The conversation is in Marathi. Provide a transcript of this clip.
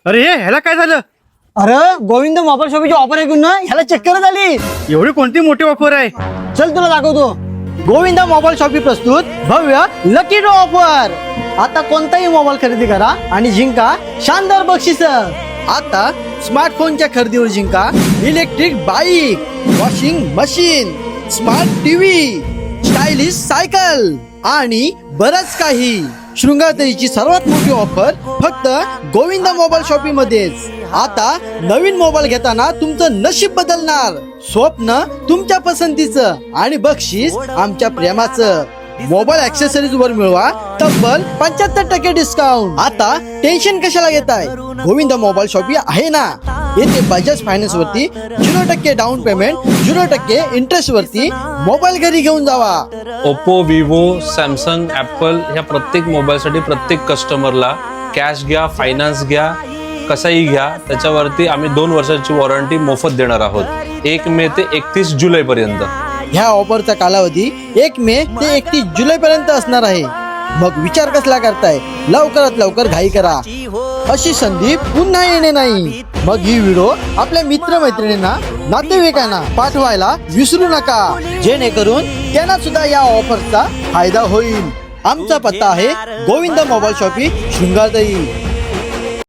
अरे ह्याला काय झालं? अरे गोविंद मोबाईल शॉपीची ऑफर ऐकून ना ह्याला चक्कर झाली. एवढी कोणती मोठी ऑफर आहे? चल तुला दाखवतो. गोविंद मोबाईल शॉपी प्रस्तुत भव्य लकी ड्रॉ ऑफर. आता कोणताही मोबाईल खरेदी करा आणि जिंका शानदार बक्षीस. आता स्मार्टफोनच्या खरेदीवर जिंका electric bike, washing machine, smart TV, stylish cycle आणि बरंच काही. शृंगारदेवीची सर्वात मोठी ऑफर फक्त गोविंद मोबाईल शॉपी मध्येच. आता नवीन मोबाईल घेताना तुमचं नशीब बदलणार. स्वप्न तुमच्या पसंतीचं आणि बक्षीस आमच्या प्रेमाचं. मोबाईल ऍक्सेसरीज वर मिळवा तब्बल 75% डिस्काउंट. आता टेन्शन कशाला घेताय? गोविंद मोबाईल शॉपी आहे ना. येथे बजाज फायनान्स वरती 0% डाऊन पेमेंट, 0% इंटरेस्ट वरती मोबाईल घरी घेऊन जावा. ओप्पो, विवो, सॅमसंग, ॲपल ह्या प्रत्येक मोबाईलसाठी प्रत्येक कस्टमरला कॅश घ्या, फायनान्स घ्या, कसाही घ्या, त्याच्यावरती आम्ही 2 वर्षाची वॉरंटी मोफत देणार आहोत 1 मे ते 31 जुलै पर्यंत. ह्या ऑफरचा कालावधी 1 मे ते 31 जुलै पर्यंत असणार आहे. मग विचार कसला करताय? लवकरात लवकर घाई करा. अशी संधी पुन्हा येणे नाही. मग ही व्हिडिओ आपल्या मित्रमैत्रिणींना, नातेवाईकांना पाठवायला विसरू नका, जेणेकरून त्यांना सुद्धा या ऑफरचा फायदा होईल. आमचा पत्ता आहे गोविंद मोबाईल शॉपी, शृंगारदेवी.